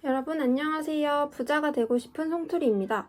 여러분 안녕하세요. 부자가 되고 싶은 송투리입니다.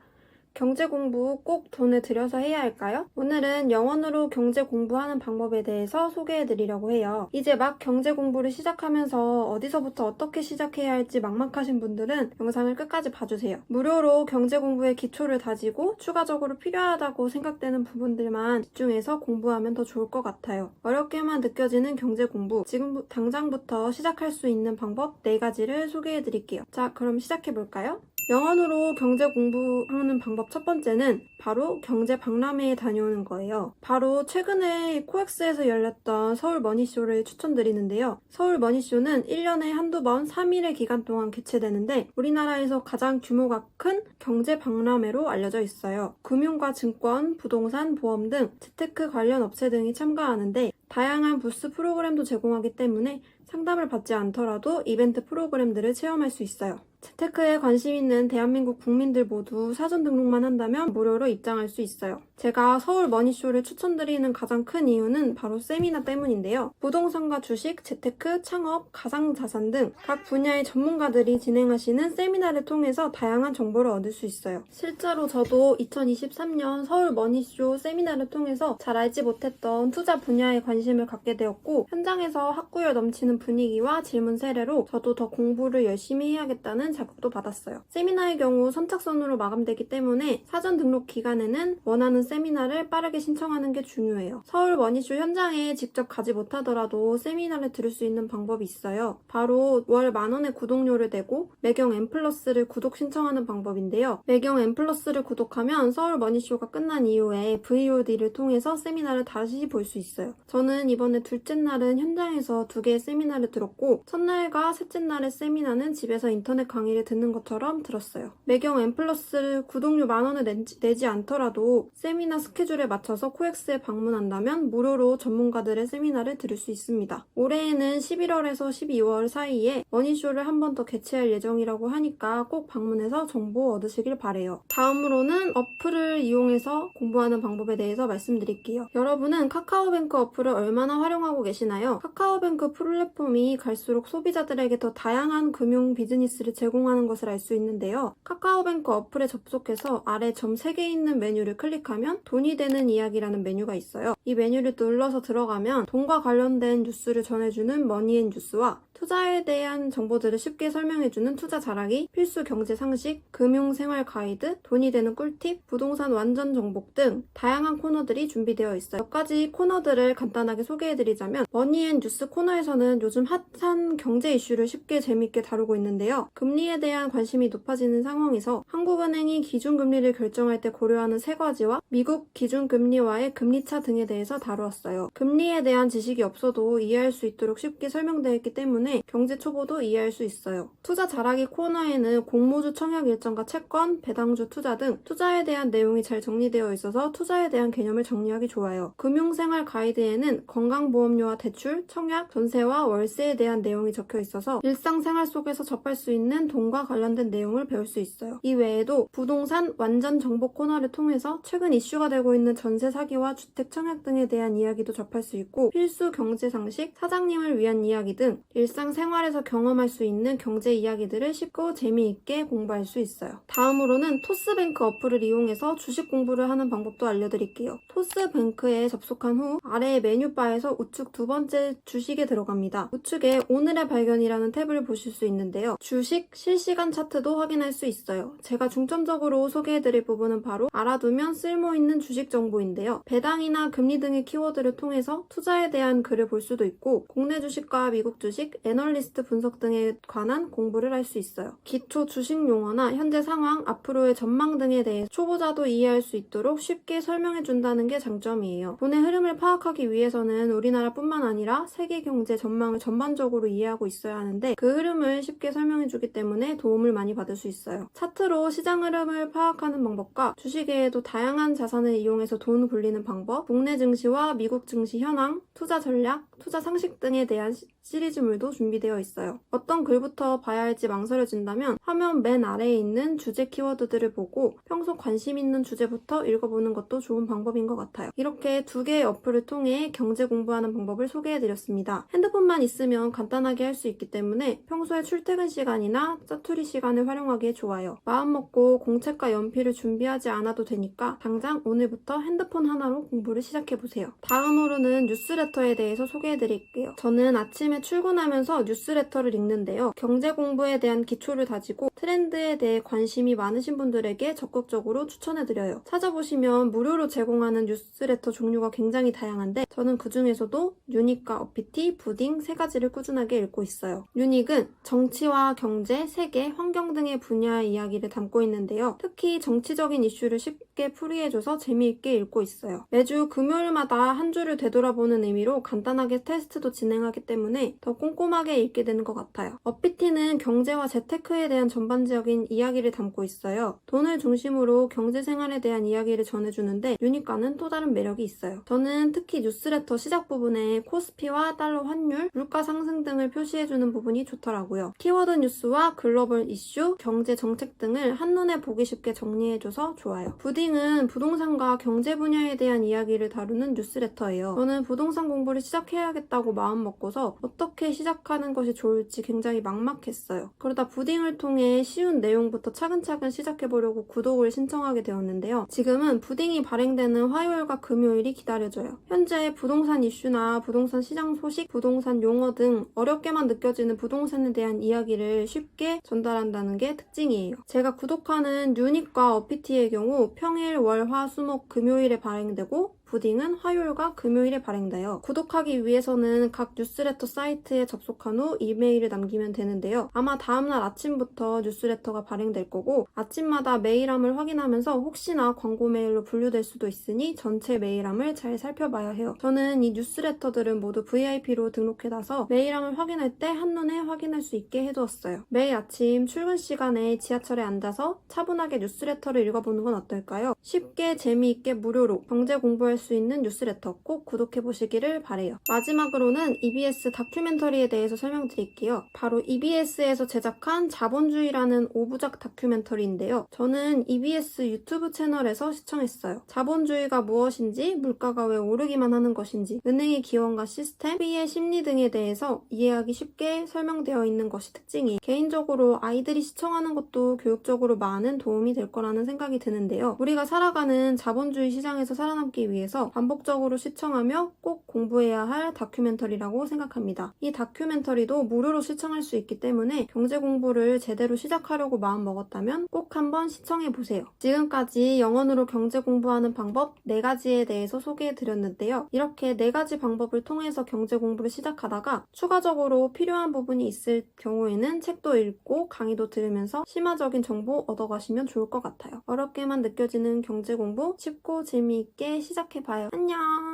경제 공부 꼭 돈을 들여서 해야 할까요? 오늘은 영원으로 경제 공부하는 방법에 대해서 소개해 드리려고 해요. 이제 막 경제 공부를 시작하면서 어디서부터 어떻게 시작해야 할지 막막하신 분들은 영상을 끝까지 봐주세요. 무료로 경제 공부의 기초를 다지고 추가적으로 필요하다고 생각되는 부분들만 집중해서 공부하면 더 좋을 것 같아요. 어렵게만 느껴지는 경제 공부, 지금 당장부터 시작할 수 있는 방법 4가지를 소개해 드릴게요. 자, 그럼 시작해 볼까요? 영원으로 경제 공부하는 방법 첫 번째는 바로 경제 박람회에 다녀오는 거예요. 바로 최근에 코엑스에서 열렸던 서울 머니쇼를 추천드리는데요. 서울 머니쇼는 1년에 한두 번 3일의 기간 동안 개최되는데 우리나라에서 가장 규모가 큰 경제 박람회로 알려져 있어요. 금융과 증권, 부동산, 보험 등 재테크 관련 업체 등이 참가하는데 다양한 부스 프로그램도 제공하기 때문에 상담을 받지 않더라도 이벤트 프로그램들을 체험할 수 있어요. 재테크에 관심 있는 대한민국 국민들 모두 사전 등록만 한다면 무료로 입장할 수 있어요. 제가 서울 머니쇼를 추천드리는 가장 큰 이유는 바로 세미나 때문인데요. 부동산과 주식, 재테크, 창업, 가상자산 등 각 분야의 전문가들이 진행하시는 세미나를 통해서 다양한 정보를 얻을 수 있어요. 실제로 저도 2023년 서울 머니쇼 세미나를 통해서 잘 알지 못했던 투자 분야에 관심을 갖게 되었고 현장에서 학구열 넘치는 분위기와 질문 세례로 저도 더 공부를 열심히 해야겠다는 자극도 받았어요. 세미나의 경우 선착순으로 마감되기 때문에 사전 등록 기간에는 원하는 세미나를 빠르게 신청하는 게 중요해요. 서울 머니쇼 현장에 직접 가지 못하더라도 세미나를 들을 수 있는 방법이 있어요. 바로 월 10,000원의 구독료를 내고 매경 M+를 구독 신청하는 방법인데요. 매경 M+를 구독하면 서울 머니쇼가 끝난 이후에 VOD를 통해서 세미나를 다시 볼 수 있어요. 저는 이번에 둘째 날은 현장에서 2개의 세미나를 들었고 첫날과 셋째 날의 세미나는 집에서 인터넷 강의를 듣는 것처럼 들었어요. 매경 M+를 구독료 10,000원을 내지 않더라도 세미나 스케줄에 맞춰서 코엑스에 방문한다면 무료로 전문가들의 세미나를 들을 수 있습니다. 올해에는 11월에서 12월 사이에 머니쇼를 한 번 더 개최할 예정이라고 하니까 꼭 방문해서 정보 얻으시길 바래요. 다음으로는 어플을 이용해서 공부하는 방법에 대해서 말씀드릴게요. 여러분은 카카오뱅크 어플을 얼마나 활용하고 계시나요? 카카오뱅크 플랫폼이 갈수록 소비자들에게 더 다양한 금융 비즈니스를 제공하는 것을 알 수 있는데요. 카카오뱅크 어플에 접속해서 아래 점 3개 있는 메뉴를 클릭하면 돈이 되는 이야기라는 메뉴가 있어요. 이 메뉴를 눌러서 들어가면 돈과 관련된 뉴스를 전해주는 머니앤뉴스와 투자에 대한 정보들을 쉽게 설명해주는 투자 잘하기, 필수 경제 상식, 금융 생활 가이드, 돈이 되는 꿀팁, 부동산 완전 정복 등 다양한 코너들이 준비되어 있어요. 몇 가지 코너들을 간단하게 소개해드리자면 머니앤뉴스 코너에서는 요즘 핫한 경제 이슈를 쉽게 재밌게 다루고 있는데요. 금리에 대한 관심이 높아지는 상황에서 한국은행이 기준금리를 결정할 때 고려하는 3가지와 미국 기준금리와의 금리차 등에 대해서 다루었어요. 금리에 대한 지식이 없어도 이해할 수 있도록 쉽게 설명되어 있기 때문에 경제 초보도 이해할 수 있어요. 투자 잘하기 코너에는 공모주 청약 일정과 채권, 배당주 투자 등 투자에 대한 내용이 잘 정리되어 있어서 투자에 대한 개념을 정리하기 좋아요. 금융생활 가이드에는 건강보험료와 대출, 청약, 전세와 월세에 대한 내용이 적혀 있어서 일상생활 속에서 접할 수 있는 돈과 관련된 내용을 배울 수 있어요. 이 외에도 부동산 완전 정보 코너를 통해서 최근 이슈가 되고 있는 전세 사기와 주택 청약 등에 대한 이야기도 접할 수 있고 필수 경제 상식, 사장님을 위한 이야기 등 일상생활에서 경험할 수 있는 경제 이야기들을 쉽고 재미있게 공부할 수 있어요. 다음으로는 토스뱅크 어플을 이용해서 주식 공부를 하는 방법도 알려드릴게요. 토스뱅크에 접속한 후 아래의 메뉴바에서 우측 2번째 주식에 들어갑니다. 우측에 오늘의 발견이라는 탭을 보실 수 있는데요. 주식 실시간 차트도 확인할 수 있어요. 제가 중점적으로 소개해드릴 부분은 바로 알아두면 쓸모있는 주식 정보인데요. 배당이나 금리 등의 키워드를 통해서 투자에 대한 글을 볼 수도 있고 국내 주식과 미국 주식, 애널리스트 분석 등에 관한 공부를 할 수 있어요. 기초 주식 용어나 현재 상황, 앞으로의 전망 등에 대해 초보자도 이해할 수 있도록 쉽게 설명해준다는 게 장점이에요. 돈의 흐름을 파악하기 위해서는 우리나라뿐만 아니라 세계 경제 전망을 전반적으로 이해하고 있어야 하는데 그 흐름을 쉽게 설명해주기 때문에 도움을 많이 받을 수 있어요. 차트로 시장 흐름을 파악하는 방법과 주식에도 다양한 자산을 이용해서 돈 굴리는 방법, 국내 증시와 미국 증시 현황, 투자 전략, 투자 상식 등에 대한 시리즈물도 준비되어 있어요. 어떤 글부터 봐야 할지 망설여진다면 화면 맨 아래에 있는 주제 키워드들을 보고 평소 관심 있는 주제부터 읽어보는 것도 좋은 방법인 것 같아요. 이렇게 2개의 어플을 통해 경제 공부하는 방법을 소개해드렸습니다. 핸드폰만 있으면 간단하게 할 수 있기 때문에 평소에 출퇴근 시간이나 시간이나 짜투리 시간을 활용하기에 좋아요. 마음먹고 공책과 연필을 준비하지 않아도 되니까 당장 오늘부터 핸드폰 하나로 공부를 시작해보세요. 다음으로는 뉴스레터에 대해서 소개해드릴게요. 저는 아침에 출근하면서 뉴스레터를 읽는데요. 경제 공부에 대한 기초를 다지고 트렌드에 대해 관심이 많으신 분들에게 적극적으로 추천해드려요. 찾아보시면 무료로 제공하는 뉴스레터 종류가 굉장히 다양한데 저는 그 중에서도 유닉과 어피티, 부딩 세 가지를 꾸준하게 읽고 있어요. 유닉은 정치와 경제, 세계, 환경 등의 분야의 이야기를 담고 있는데요. 특히 정치적인 이슈를 쉽게 풀이해줘서 재미있게 읽고 있어요. 매주 금요일마다 한 주를 되돌아보는 의미로 간단하게 테스트도 진행하기 때문에 더 꼼꼼하게 읽게 되는 것 같아요. 어피티는 경제와 재테크에 대한 전반적인 이야기를 담고 있어요. 돈을 중심으로 경제 생활에 대한 이야기를 전해주는데 유닉과는 또 다른 매력이 있어요. 저는 특히 뉴스레터 시작 부분에 코스피와 달러 환율, 물가 상승 등을 표시해주는 부분이 좋더라고요. 키워드 뉴스와 글로벌 이슈, 경제 정책 등을 한눈에 보기 쉽게 정리해줘서 좋아요. 부딩은 부동산과 경제 분야에 대한 이야기를 다루는 뉴스레터예요. 저는 부동산 공부를 시작해야겠다고 마음먹고서 어떻게 시작하는 것이 좋을지 굉장히 막막했어요. 그러다 부딩을 통해 쉬운 내용부터 차근차근 시작해보려고 구독을 신청하게 되었는데요. 지금은 부딩이 발행되는 화요일과 금요일이 기다려져요. 현재 부동산 이슈나 부동산 시장 소식, 부동산 용어 등 어렵게만 느껴지는 부동산에 대한 이야기를 쉽게 전달한다는 게 특징이에요. 제가 구독하는 유닉과 어피티의 경우 평일, 월, 화, 수, 목, 금요일에 발행되고 부딩은 화요일과 금요일에 발행돼요. 구독하기 위해서는 각 뉴스레터 사이트에 접속한 후 이메일을 남기면 되는데요. 아마 다음날 아침부터 뉴스레터가 발행될 거고 아침마다 메일함을 확인하면서 혹시나 광고 메일로 분류될 수도 있으니 전체 메일함을 잘 살펴봐야 해요. 저는 이 뉴스레터들은 모두 VIP로 등록해놔서 메일함을 확인할 때 한눈에 확인할 수 있게 해두었어요. 매일 아침 출근 시간에 지하철에 앉아서 차분하게 뉴스레터를 읽어보는 건 어떨까요? 쉽게 재미있게 무료로 경제 공부할 수 있는 뉴스레터 꼭 구독해보시기를 바래요. 마지막으로는 EBS 다큐멘터리에 대해서 설명드릴게요. 바로 EBS에서 제작한 자본주의라는 5부작 다큐멘터리인데요. 저는 EBS 유튜브 채널에서 시청했어요. 자본주의가 무엇인지, 물가가 왜 오르기만 하는 것인지, 은행의 기원과 시스템, 소비의 심리 등에 대해서 이해하기 쉽게 설명되어 있는 것이 특징이 개인적으로 아이들이 시청하는 것도 교육적으로 많은 도움이 될 거라는 생각이 드는데요. 우리가 살아가는 자본주의 시장에서 살아남기 위해서 반복적으로 시청하며 꼭 공부해야 할 다큐멘터리라고 생각합니다. 이 다큐멘터리도 무료로 시청할 수 있기 때문에 경제 공부를 제대로 시작하려고 마음먹었다면 꼭 한번 시청해보세요. 지금까지 영어로 경제 공부하는 방법 4가지에 대해서 소개해드렸는데요. 이렇게 4가지 방법을 통해서 경제 공부를 시작하다가 추가적으로 필요한 부분이 있을 경우에는 책도 읽고 강의도 들으면서 심화적인 정보 얻어가시면 좋을 것 같아요. 어렵게만 느껴지는 경제 공부 쉽고 재미있게 시작해봐요. 안녕!